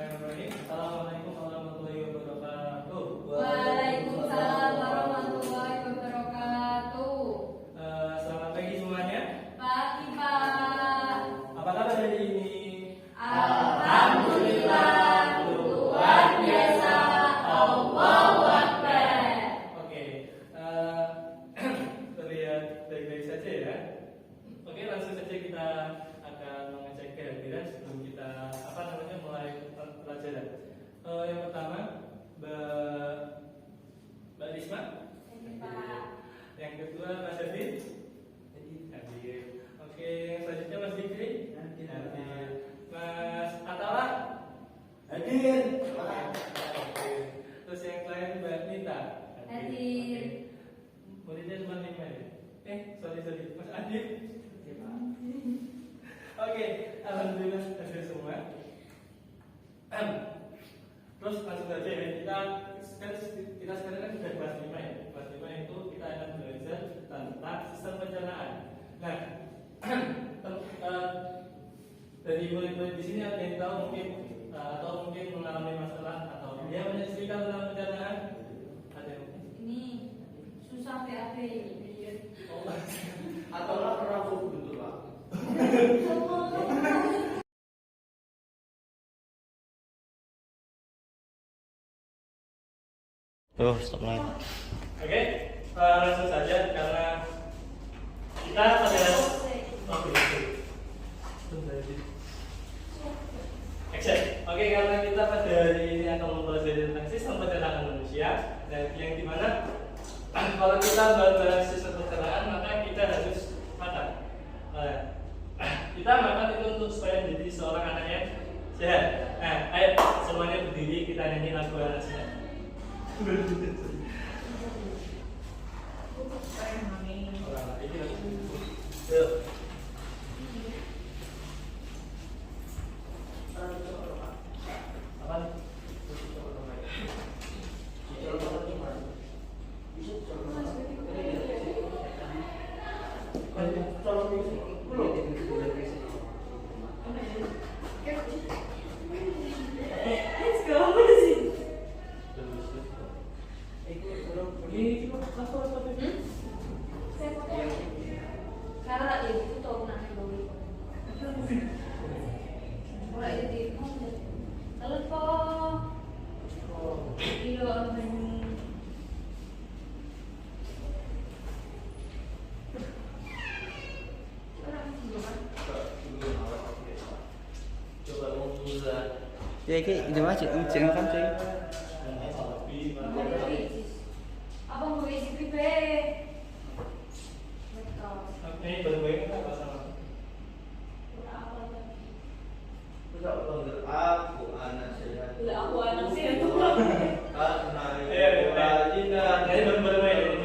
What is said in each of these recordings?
Assalamualaikum warahmatullahi wabarakatuh. Waalaikumsalam warahmatullahi wabarakatuh. Selamat pagi semuanya. Pagi Pak. Apa kabar hari ini? Alhamdulillah, luar biasa. Allahu Akbar. Oke, terlihat baik-baik saja ya. Oke, langsung saja kita akan mengecek kehadiran sebelum kita mulai pelajaran. Yang pertama, Mbak Risma. Pak. Yang kedua, Mas David. Hadir. Oke, yang selanjutnya Mas Dikri. Hadir. Mas Atala. Hadir. Oke. Terus yang lain Mbak Nita. Hadir. Muridnya cuma 5 ya? Sorry. Mas Adit. Oke, alhamdulillah hadir semua. Terus langsung saja ya, kita sekarang kan sudah kelas 5 ya. Kelas 5 itu kita akan belajar tentang sistem pencernaan. Nah, dari murid-murid di sini ada yang tahu mungkin atau mungkin mengalami masalah atau dia menyaksikan tentang pencernaan? Ada yang mungkin? Ini susah PAP ini. Atau lah pernah betul Pak. Stop live. Oke, langsung saja karena kita pada Action. Oke, karena kita pada hari ini akan mempelajari tentang sistem pencernaan manusia dan yang dimana kalau kita bahas sistem pencernaan maka kita harus makan. Kita makan itu untuk supaya menjadi seorang anak yang sehat. Nah, ayo semuanya berdiri kita nyanyi lagu anak sehat. Ya ini macet, jangan kan cuy. Apa mau isi pipe? Ini baru-baru apa sama? Aku anak sehat. Aku anak sehat. Karena Ini baru-baru ini.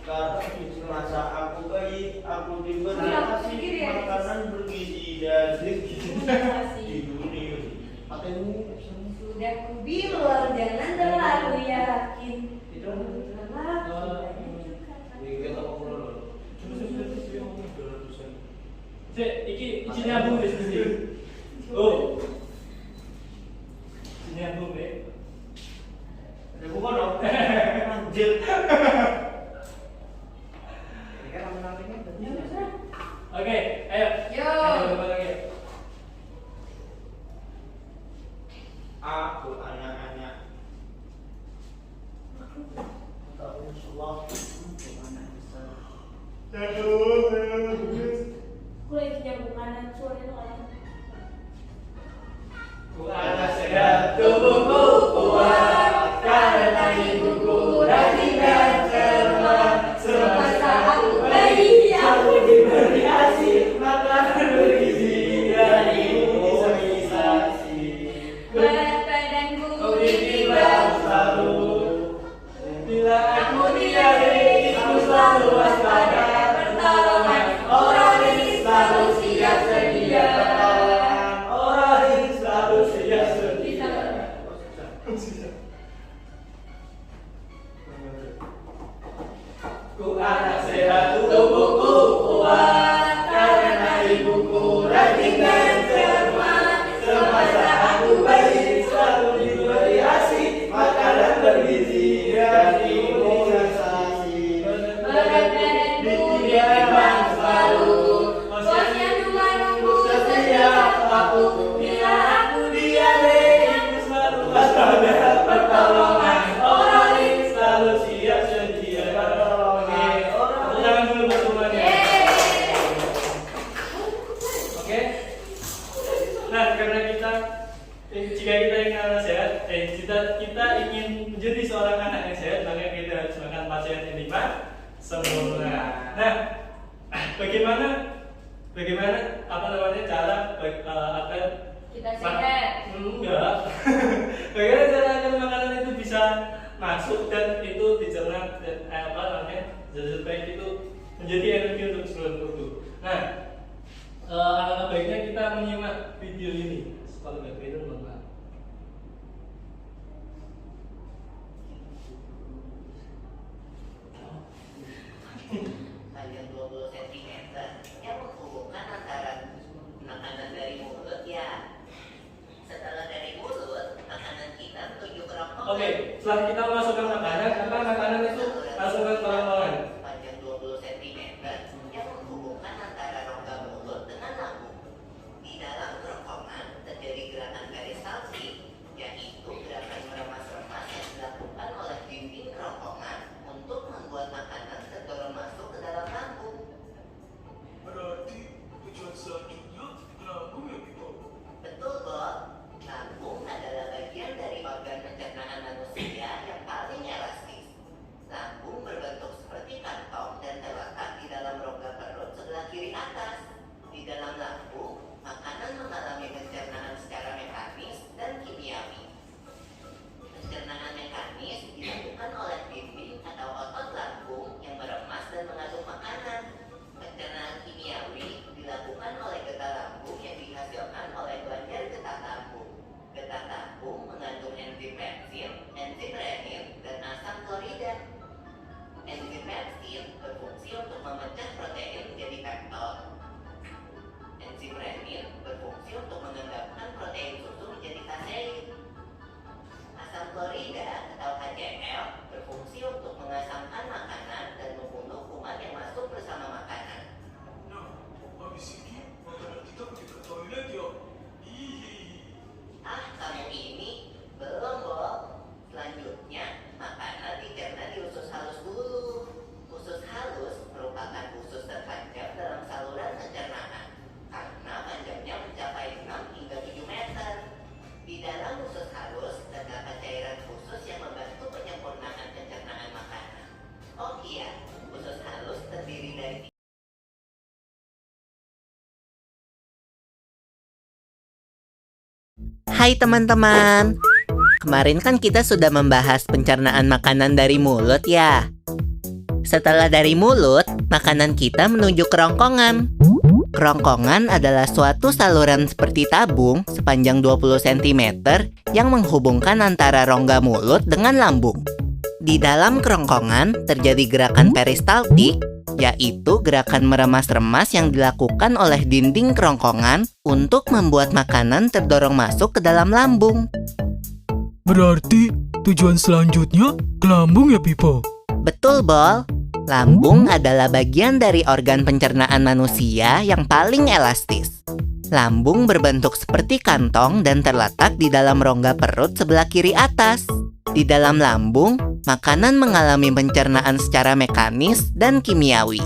karena semasa aku bayi, aku diberi Pikir ya. makanan bergizi dan di dunia. Sudah ku bilang jangan terlalu yakin. Itu Iki nyambung di sini. Oh. Ini nyambung deh. ada bukan dong. Anjir. Ini kan namanya Oke, ayo. Yo. Ayo lagi. aku anak-anak. Tahu Allah anak besar. Kulai nyambung kanan suaranya orang. Ku anak sehat, tubuhku kuat, karena ibuku rajin dan cermat. Semasa aku bayi, aku diberi ASI, makanan bergizi dan imunisasi. berat badanku Ditimbang selalu. Bila aku diare, aku selalu waspada. Pertolongan orang ini selalu siap sedia. Orang ini selalu siap sedia. Ku anak sehat, tubuhku kuat, karena ibuku rajin dan cermat. Semasa aku bayi selalu diberi ASI, makanan bergizi dan imunisasi. Berat badanku ditimbang selalu, posyandu menunggu setiap aku. Bila aku diare, Ibu selalu waspada pertolongan, orali selalu siap sedia. Oke, tepuk tangan dulu buat semuanya. Oke. Nah, karena jika kita ingin anak sehat, kita ingin menjadi seorang anak yang sehat, maka kita harus makan pasien ini Pak sempurna. Nah, bagaimana apa namanya cara agar kita sehat. enggak. Bagaimana cara agar makanan itu bisa masuk dan itu dicerna dan apa namanya zat baik itu menjadi energi untuk seluruh tubuh. Nah, alangkah baiknya kita menyimak video ini. Kalau nggak itu mohon maaf. Panjang 20 cm yang menghubungkan antara makanan dari mulut ya. Setelah dari mulut, makanan kita menuju kerongkongan. Oke, setelah kita memasukkan makanan, maka makanan itu masukkan ke kerongkongan. Panjang 20 cm yang menghubungkan antara rongga mulut dengan lambung. Di dalam kerongkongan terjadi gerakan peristaltik, yaitu gerakan meremas-remas yang dilakukan oleh dinding kerongkongan untuk membuat makanan terdorong masuk ke dalam lambung. Berarti tujuan selanjutnya lambung ya Biko? Betul, Bob. Lambung adalah bagian dari organ pencernaan manusia yang paling elastis. Lambung berbentuk seperti kantong dan terletak di dalam rongga perut sebelah kiri atas. Di dalam lambung, makanan mengalami pencernaan secara mekanis dan kimiawi. Pencernaan mekanis dilakukan oleh dinding atau otot lambung yang meremas dan mengaduk makanan. Pencernaan kimiawi dilakukan oleh getah lambung yang dihasilkan oleh kelenjar getah lambung. Getah lambung mengandung enzim pepsin, enzim renin, dan asam klorida. Enzim pepsin berfungsi untuk memecah protein menjadi pepton. Enzim renin berfungsi untuk mengendapkan protein susu menjadi kasein. Asam klorida atau HCl berfungsi untuk mengasamkan makanan dan membunuh kuman yang masuk bersama makanan. Nah, habis ini makanan kita pergi ke toilet ya? Hihi. Kamu ini belum, Bob. Selanjutnya, makanan dicerna di usus halus dulu. Usus halus merupakan usus terpanjang dalam saluran pencernaan karena panjangnya mencapai 6 hingga 7 meter. Di dalam usus halus terdapat cairan khusus yang membantu penyempurnaan pencernaan makanan. Oh iya, usus halus terdiri dari Hai teman-teman, kemarin kan kita sudah membahas pencernaan makanan dari mulut ya. Setelah dari mulut, makanan kita menuju kerongkongan. Kerongkongan adalah suatu saluran seperti tabung sepanjang 20 cm yang menghubungkan antara rongga mulut dengan lambung. Di dalam kerongkongan terjadi gerakan peristaltik, yaitu gerakan meremas-remas yang dilakukan oleh dinding kerongkongan untuk membuat makanan terdorong masuk ke dalam lambung. Berarti tujuan selanjutnya ke lambung ya Pipo? Betul, Bol. Lambung adalah bagian dari organ pencernaan manusia yang paling elastis. Lambung berbentuk seperti kantong dan terletak di dalam rongga perut sebelah kiri atas. Di dalam lambung, makanan mengalami pencernaan secara mekanis dan kimiawi.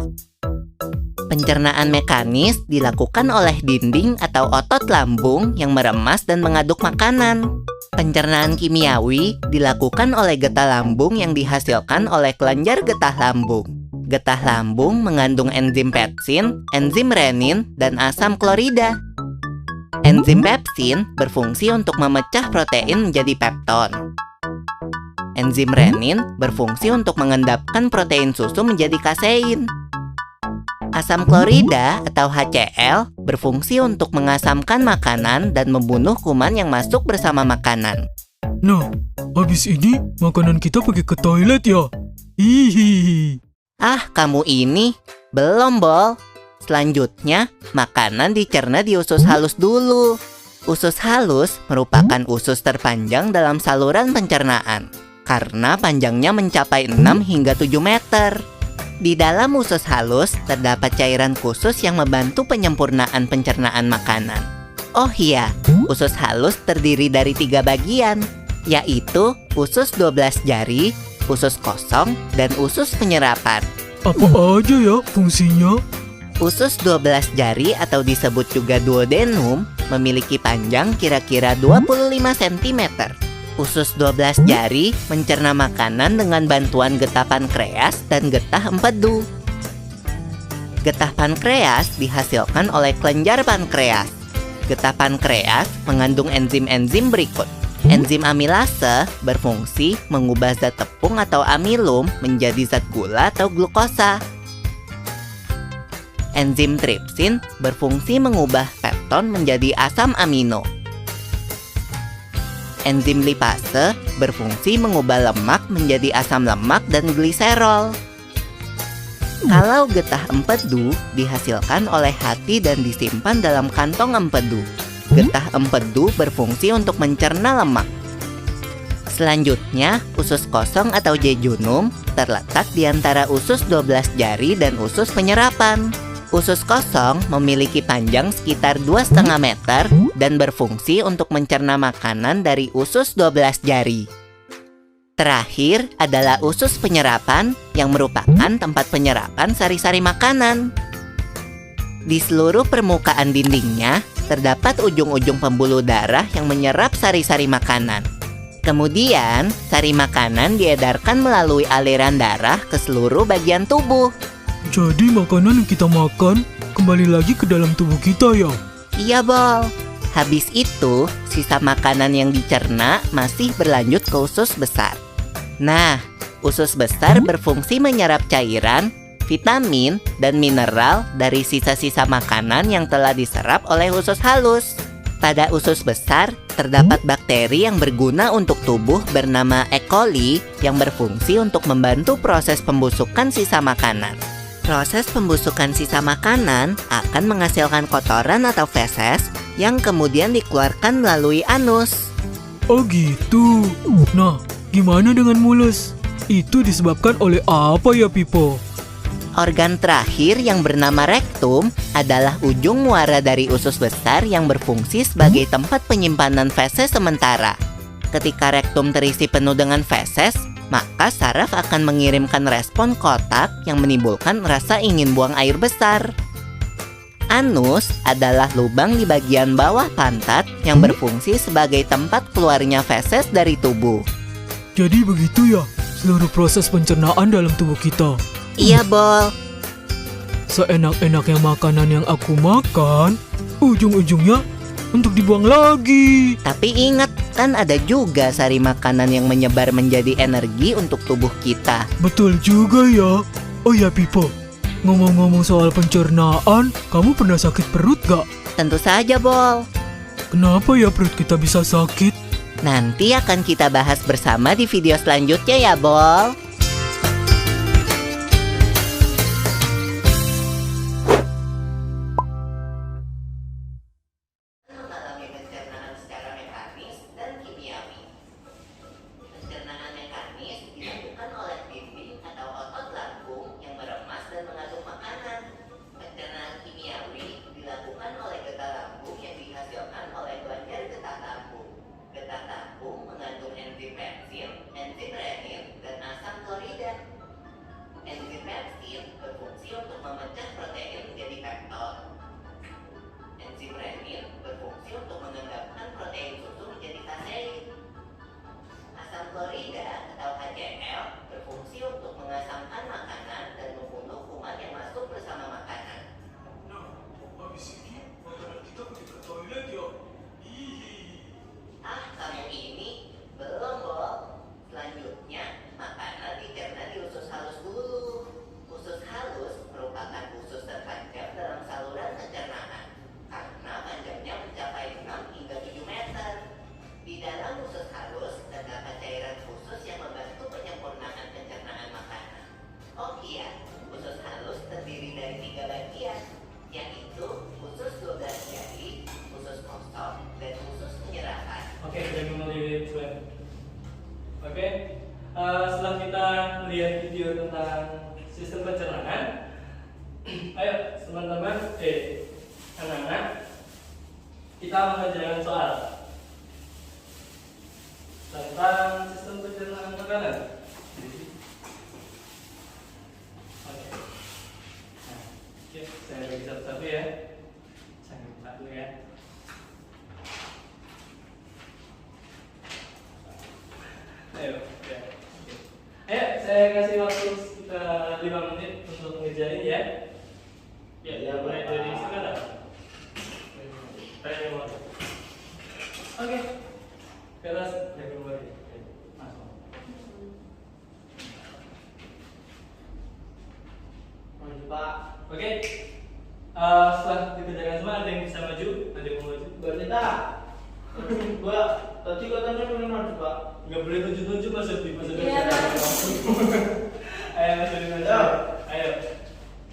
Pencernaan mekanis dilakukan oleh dinding atau otot lambung yang meremas dan mengaduk makanan. Pencernaan kimiawi dilakukan oleh getah lambung yang dihasilkan oleh kelenjar getah lambung. Getah lambung mengandung enzim pepsin, enzim renin, dan asam klorida. Enzim pepsin berfungsi untuk memecah protein menjadi pepton. Enzim renin berfungsi untuk mengendapkan protein susu menjadi kasein. Asam klorida atau HCl berfungsi untuk mengasamkan makanan dan membunuh kuman yang masuk bersama makanan. Nah, habis ini makanan kita pergi ke toilet ya? Hihi. Ah, kamu ini. Belum, Bol. Selanjutnya, makanan dicerna di usus halus dulu. Usus halus merupakan usus terpanjang dalam saluran pencernaan karena panjangnya mencapai 6 hingga 7 meter. Di dalam usus halus terdapat cairan khusus yang membantu penyempurnaan pencernaan makanan. Oh iya, usus halus terdiri dari 3 bagian, yaitu usus 12 jari, usus kosong, dan usus penyerapan. Apa aja ya fungsinya? Usus 12 jari atau disebut juga duodenum memiliki panjang kira-kira 25 cm. Usus 12 jari mencerna makanan dengan bantuan getah pankreas dan getah empedu. Getah pankreas dihasilkan oleh kelenjar pankreas. Getah pankreas mengandung enzim-enzim berikut. Enzim amilase berfungsi mengubah zat tepung atau amilum menjadi zat gula atau glukosa. Enzim tripsin berfungsi mengubah pepton menjadi asam amino. Enzim lipase berfungsi mengubah lemak menjadi asam lemak dan gliserol. Kalau getah empedu dihasilkan oleh hati dan disimpan dalam kantong empedu. Getah empedu berfungsi untuk mencerna lemak. Selanjutnya, usus kosong atau jejunum terletak di antara usus 12 jari dan usus penyerapan. Usus kosong memiliki panjang sekitar 2,5 meter dan berfungsi untuk mencerna makanan dari usus 12 jari. Terakhir adalah usus penyerapan yang merupakan tempat penyerapan sari-sari makanan. Di seluruh permukaan dindingnya terdapat ujung-ujung pembuluh darah yang menyerap sari-sari makanan. Kemudian, sari makanan diedarkan melalui aliran darah ke seluruh bagian tubuh. Jadi makanan yang kita makan kembali lagi ke dalam tubuh kita ya? Iya, Bol. Habis itu, sisa makanan yang dicerna masih berlanjut ke usus besar. Nah, usus besar berfungsi menyerap cairan, vitamin, dan mineral dari sisa-sisa makanan yang telah diserap oleh usus halus. Pada usus besar, terdapat bakteri yang berguna untuk tubuh bernama E. coli yang berfungsi untuk membantu proses pembusukan sisa makanan. Proses pembusukan sisa makanan akan menghasilkan kotoran atau feses yang kemudian dikeluarkan melalui anus. Oh gitu. Nah, gimana dengan mulus? Itu disebabkan oleh apa ya, Pipo? Organ terakhir yang bernama rektum adalah ujung muara dari usus besar yang berfungsi sebagai tempat penyimpanan feses sementara. Ketika rektum terisi penuh dengan feses, maka saraf akan mengirimkan respon kotak yang menimbulkan rasa ingin buang air besar. Anus adalah lubang di bagian bawah pantat yang berfungsi sebagai tempat keluarnya feses dari tubuh. Jadi begitu ya, seluruh proses pencernaan dalam tubuh kita. Iya, Bol. Seenak-enaknya makanan yang aku makan, ujung-ujungnya untuk dibuang lagi. Tapi ingat, kan ada juga sari makanan yang menyebar menjadi energi untuk tubuh kita. Betul juga ya. Oh ya, Pipo, ngomong-ngomong soal pencernaan, kamu pernah sakit perut gak? Tentu saja, Bol. Kenapa ya perut kita bisa sakit? Nanti akan kita bahas bersama di video selanjutnya ya, Bol. Mengalami pencernaan secara mekanis dan kimiawi. Pencernaan mekanis dilakukan oleh dinding atau otot lambung yang meremas dan mengaduk makanan. Pencernaan kimiawi dilakukan oleh getah lambung yang dihasilkan oleh kelenjar getah lambung. Getah lambung mengandung enzim pepsin, enzim renin, dan asam setelah kita melihat video tentang sistem pencernaan, ayo teman-teman, anak-anak, kita mengerjakan soal tentang sistem pencernaan makanan. Oke, saya bagi satu-satu ya. Saya buka dulu ya. Ayo, ya. Ayo, saya kasih waktu kita 5 menit untuk ngerjain ya. Ya, mulai dari sekarang. Saya mau. Oke. Kelas dari mulai. Masuk. Maju Pak. Oke. Setelah dikerjakan semua, ada yang bisa maju, ada yang mau maju. Bernita. Gua tadi katanya pengen maju Pak. Nggak boleh tunjuk-tunjuk Mas Yudi, Mas Yudi. Iya, Ayo Mas Yudi, Mas Yudi. Ayo. Ayo.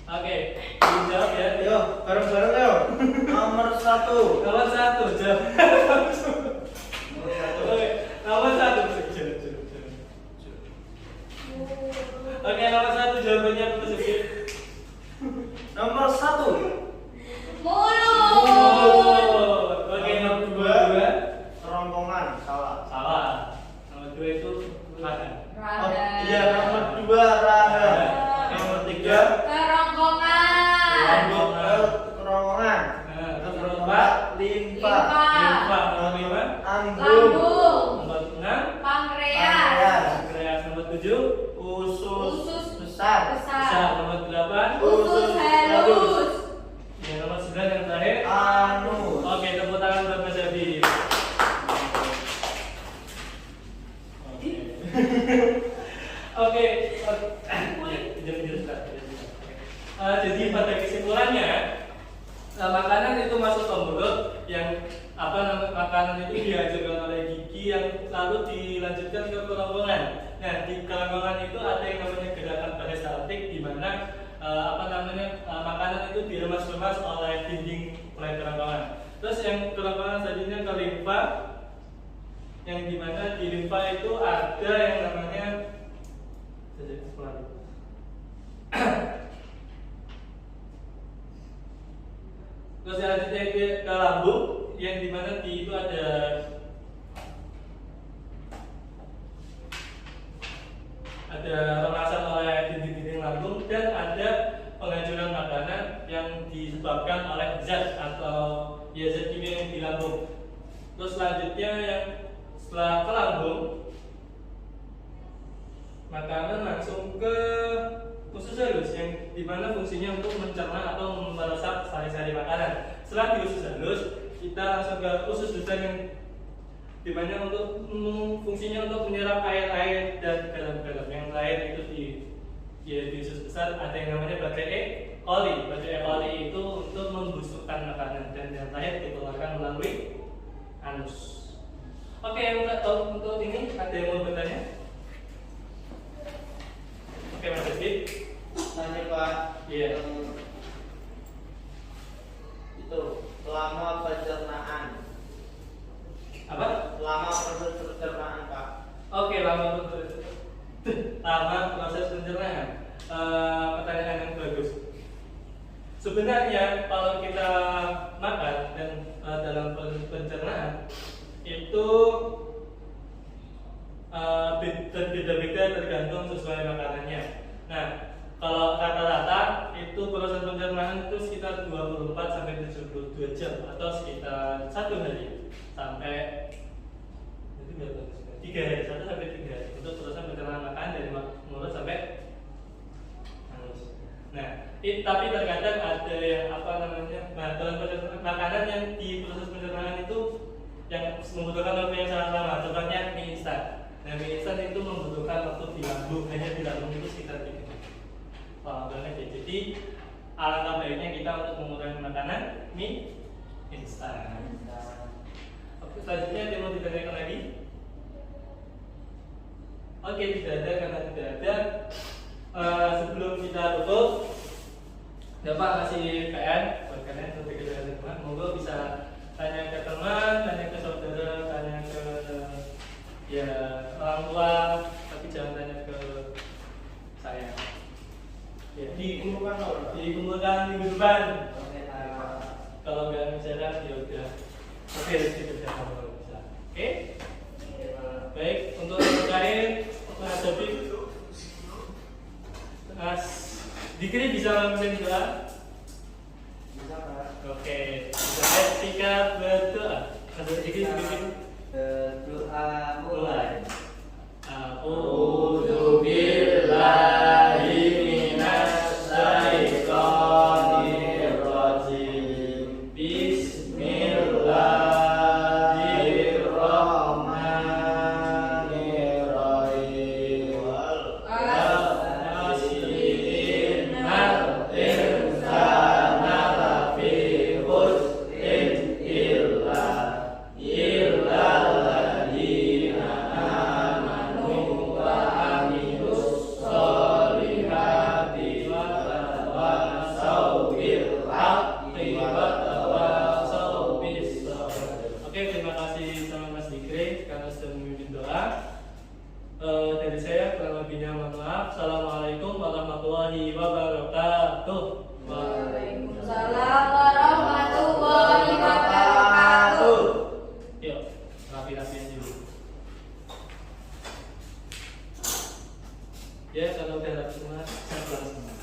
Oke, dijawab ya. Ayo, bareng-bareng ayo. Nomor 1. Nomor 1, jawab. Oke, nomor 1. Oke, nomor 1 jawabannya apa Mas Yudi? Nomor 1. Mulut. Oke, nomor 2. Kerongkongan, salah. Salah. Nomor 2 itu makan. Oh, iya, nomor 2 raha. Nomor 3 Kerongkongan. kerongkongan. Nomor 4 limpa. Limpa. Nomor 5. Ambung. Lambung. Nomor 6. Pankreas. Pankreas. Nomor 7. Usus besar. Besar. Nomor 8. Usus halus. Ya, nomor 9 yang terakhir. Anus. Oke, tepuk tangan buat Mas Abi. Oke. Jadi pada kesimpulannya, makanan itu masuk ke mulut, yang makanan itu dihasilkan oleh gigi yang lalu dilanjutkan ke kerongkongan. Nah, di kerongkongan itu ada yang namanya gerakan peristaltik, di mana makanan itu diremas-remas oleh dinding oleh kerongkongan. Terus yang kerongkongan selanjutnya ke limfa, yang dimana di limfa itu ada yang namanya terus selanjutnya ke lambung, yang dimana di itu ada remasan oleh dinding-dinding lambung, dan ada penghancuran makanan yang disebabkan oleh zat atau zat kimia yang di lambung. Terus selanjutnya yang setelah ke lambung, makanan langsung ke usus halus, yang dimana fungsinya untuk mencerna atau meresap sari-sari makanan. Setelah di usus halus, kita langsung ke usus besar, yang dimana untuk fungsinya untuk menyerap air-air dan garam-garam. Yang lain itu di usus besar ada yang namanya bakteri E. coli. Bakteri E. coli itu untuk membusukkan makanan, dan yang terakhir dikeluarkan melalui anus. Oke, untuk ini ada yang mau bertanya? Oke, Mas Rizky. Tanya Pak. Iya. Itu lama pencernaan. Apa? Lama proses pencernaan Pak. Oke, lama proses pencernaan. Pertanyaan yang bagus. Sebenarnya kalau kita makan dan dalam proses pencernaan itu berbeda-beda tergantung sesuai makanannya. Nah, kalau rata-rata itu proses pencernaan itu sekitar 24 sampai 72 jam atau sekitar 1 hari sampai 3 hari, 1 sampai 3 hari untuk proses pencernaan makanan dari mulut sampai anus. Nah, tapi terkadang ada yang dalam proses makanan yang di proses pencernaan itu yang membutuhkan waktu yang sangat lama, contohnya mie instan. Nah, mie instan itu membutuhkan waktu di lambung, hanya di lambung itu sekitar 3 hari. Jadi alangkah baiknya kita untuk mengurangi makanan mie instan. Oke, selanjutnya ada yang mau ditanyakan lagi? Oke, tidak ada. Karena tidak ada, sebelum kita tutup, Bapak kasih PN buat kalian untuk dikerjakan teman. Monggo bisa tanya ke teman, tanya ke saudara, tanya ke orang tua, tapi jangan tanya ke dikumpulkan minggu depan. Kalau nggak misalkan ya udah. Oke, rezeki bersama kalau bisa. Oke? Baik, untuk yang terakhir Mas Habib, Mas Dikri bisa memimpin doa? Bisa, Pak. Oke, saya ketika berdoa. Mas Dikri bimbing. Berdoa Mulai. A'udzu billahi minasy syaithanir rajim. Bismillahirrahmanirrahim. Innal insana lafi khusrin illa alladzina amanu wa amilus solihati wa tawassaw bil haqqi wa tawassaw bis sabr. Oke, terima kasih sama Mas Dikri karena sudah memimpin doa. Dari saya kurang lebihnya mohon maaf. Assalamualaikum warahmatullahi wabarakatuh. Waalaikumsalam warahmatullahi wabarakatuh. Yuk, rapi-rapi aja dulu. Ya, kalau udah rapi semua, saya pulang semua.